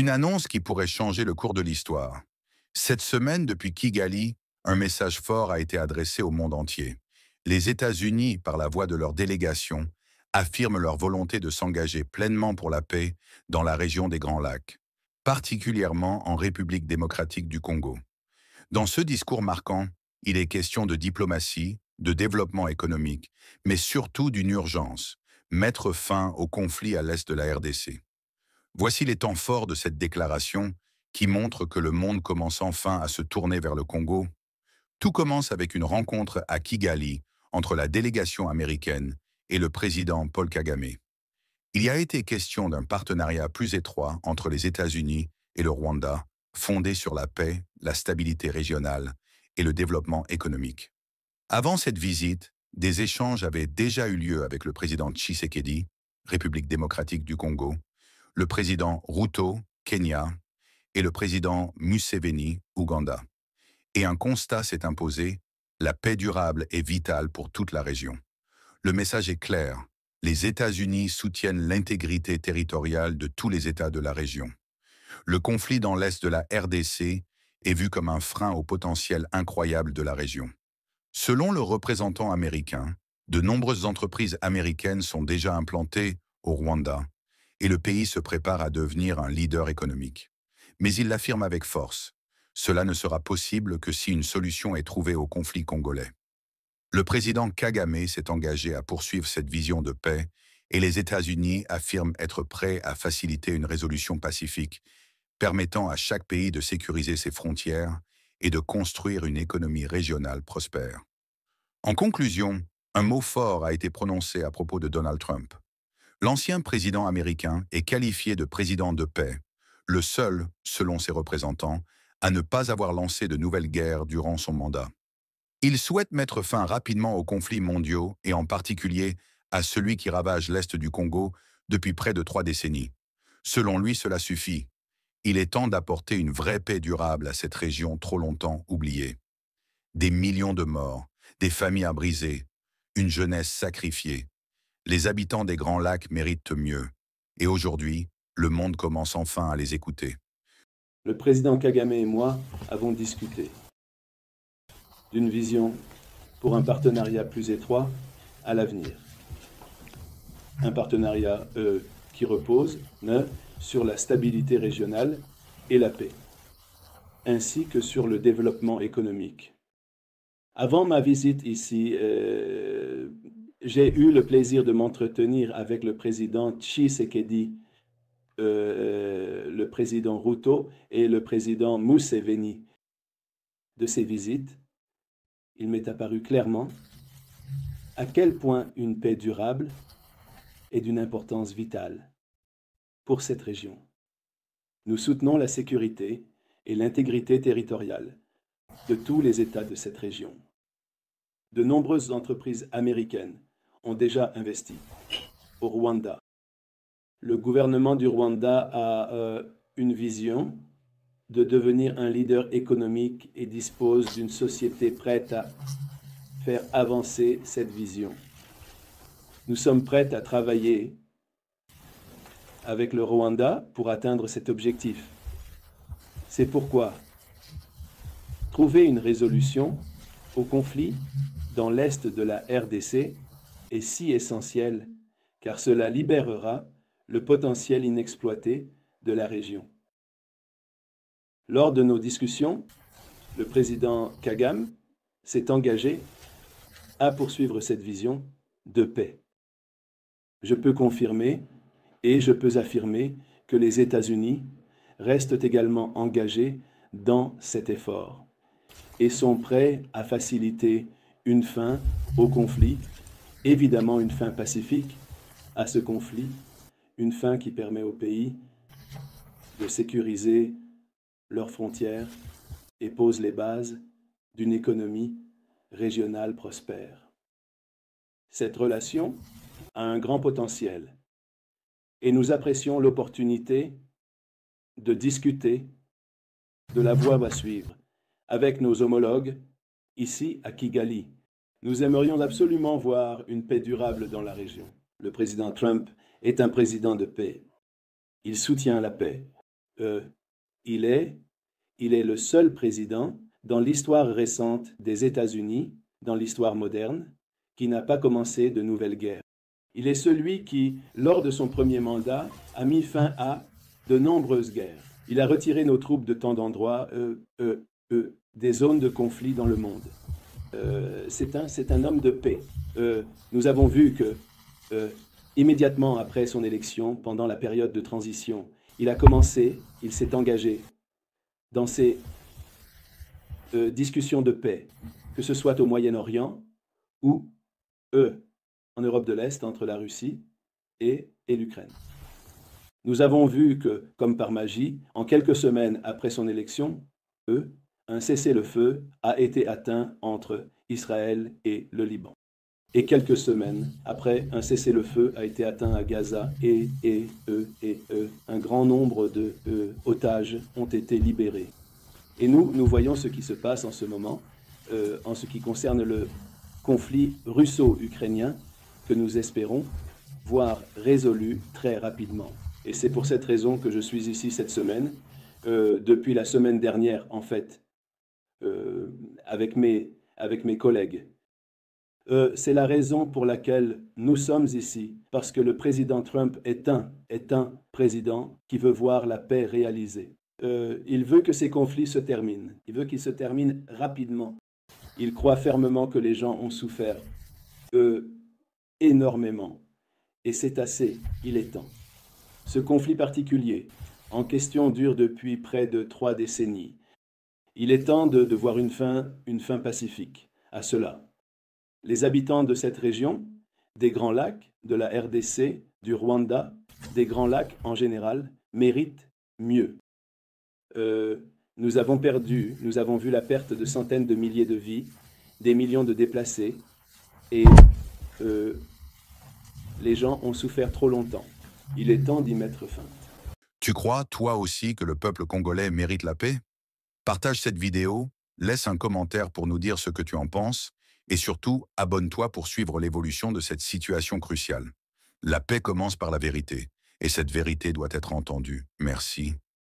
Une annonce qui pourrait changer le cours de l'histoire. Cette semaine, depuis Kigali, un message fort a été adressé au monde entier. Les États-Unis, par la voix de leur délégation, affirment leur volonté de s'engager pleinement pour la paix dans la région des Grands Lacs, particulièrement en République démocratique du Congo. Dans ce discours marquant, il est question de diplomatie, de développement économique, mais surtout d'une urgence, mettre fin au conflit à l'est de la RDC. Voici les temps forts de cette déclaration qui montre que le monde commence enfin à se tourner vers le Congo. Tout commence avec une rencontre à Kigali entre la délégation américaine et le président Paul Kagame. Il y a été question d'un partenariat plus étroit entre les États-Unis et le Rwanda, fondé sur la paix, la stabilité régionale et le développement économique. Avant cette visite, des échanges avaient déjà eu lieu avec le président Tshisekedi, République démocratique du Congo, le président Ruto, Kenya, et le président Museveni, Ouganda. Et un constat s'est imposé, la paix durable est vitale pour toute la région. Le message est clair, les États-Unis soutiennent l'intégrité territoriale de tous les États de la région. Le conflit dans l'est de la RDC est vu comme un frein au potentiel incroyable de la région. Selon le représentant américain, de nombreuses entreprises américaines sont déjà implantées au Rwanda et le pays se prépare à devenir un leader économique. Mais il l'affirme avec force. Cela ne sera possible que si une solution est trouvée au conflit congolais. Le président Kagame s'est engagé à poursuivre cette vision de paix et les États-Unis affirment être prêts à faciliter une résolution pacifique, permettant à chaque pays de sécuriser ses frontières et de construire une économie régionale prospère. En conclusion, un mot fort a été prononcé à propos de Donald Trump. L'ancien président américain est qualifié de président de paix, le seul, selon ses représentants, à ne pas avoir lancé de nouvelles guerres durant son mandat. Il souhaite mettre fin rapidement aux conflits mondiaux et en particulier à celui qui ravage l'Est du Congo depuis près de 3 décennies. Selon lui, cela suffit. Il est temps d'apporter une vraie paix durable à cette région trop longtemps oubliée. Des millions de morts, des familles à briser, une jeunesse sacrifiée. Les habitants des Grands Lacs méritent mieux. Et aujourd'hui, le monde commence enfin à les écouter. Le président Kagame et moi avons discuté d'une vision pour un partenariat plus étroit à l'avenir. Un partenariat qui repose sur la stabilité régionale et la paix, ainsi que sur le développement économique. Avant ma visite ici, j'ai eu le plaisir de m'entretenir avec le président Tshisekedi, le président Ruto et le président Museveni. De ces visites, il m'est apparu clairement à quel point une paix durable est d'une importance vitale pour cette région. Nous soutenons la sécurité et l'intégrité territoriale de tous les États de cette région. De nombreuses entreprises américaines ont déjà investi au Rwanda. Le gouvernement du Rwanda a une vision de devenir un leader économique et dispose d'une société prête à faire avancer cette vision. Nous sommes prêts à travailler avec le Rwanda pour atteindre cet objectif. C'est pourquoi trouver une résolution au conflit dans l'est de la RDC est si essentiel car cela libérera le potentiel inexploité de la région. Lors de nos discussions, le président Kagame s'est engagé à poursuivre cette vision de paix. Je peux confirmer et je peux affirmer que les États-Unis restent également engagés dans cet effort et sont prêts à faciliter une fin au conflit, évidemment une fin pacifique à ce conflit, une fin qui permet au pays de sécuriser leurs frontières et pose les bases d'une économie régionale prospère. Cette relation a un grand potentiel et nous apprécions l'opportunité de discuter de la voie à suivre avec nos homologues ici à Kigali. Nous aimerions absolument voir une paix durable dans la région. Le président Trump est un président de paix. Il soutient la paix. Euh, il est le seul président dans l'histoire récente des États-Unis, dans l'histoire moderne, qui n'a pas commencé de nouvelle guerre. Il est celui qui, lors de son premier mandat, a mis fin à de nombreuses guerres. Il a retiré nos troupes de tant d'endroits, des zones de conflit dans le monde. C'est un homme de paix. Nous avons vu que, immédiatement après son élection, pendant la période de transition, il s'est engagé dans ces discussions de paix, que ce soit au Moyen-Orient ou en Europe de l'Est, entre la Russie et l'Ukraine. Nous avons vu que, comme par magie, en quelques semaines après son élection, un cessez-le-feu a été atteint entre Israël et le Liban. Et quelques semaines après, un cessez-le-feu a été atteint à Gaza et un grand nombre de otages ont été libérés. Et nous voyons ce qui se passe en ce moment en ce qui concerne le conflit russo-ukrainien que nous espérons voir résolu très rapidement. Et c'est pour cette raison que je suis ici cette semaine, depuis la semaine dernière en fait, avec mes collègues. C'est la raison pour laquelle nous sommes ici, parce que le président Trump est un président qui veut voir la paix réalisée. Il veut que ces conflits se terminent, il veut qu'ils se terminent rapidement. Il croit fermement que les gens ont souffert énormément, et c'est assez, il est temps. Ce conflit particulier, en question, dure depuis près de 3 décennies. Il est temps de voir une fin pacifique à cela. Les habitants de cette région, des Grands Lacs, de la RDC, du Rwanda, des Grands Lacs en général, méritent mieux. Nous avons vu la perte de centaines de milliers de vies, des millions de déplacés, et les gens ont souffert trop longtemps. Il est temps d'y mettre fin. Tu crois, toi aussi, que le peuple congolais mérite la paix? Partage cette vidéo, laisse un commentaire pour nous dire ce que tu en penses, et surtout, abonne-toi pour suivre l'évolution de cette situation cruciale. La paix commence par la vérité, et cette vérité doit être entendue. Merci.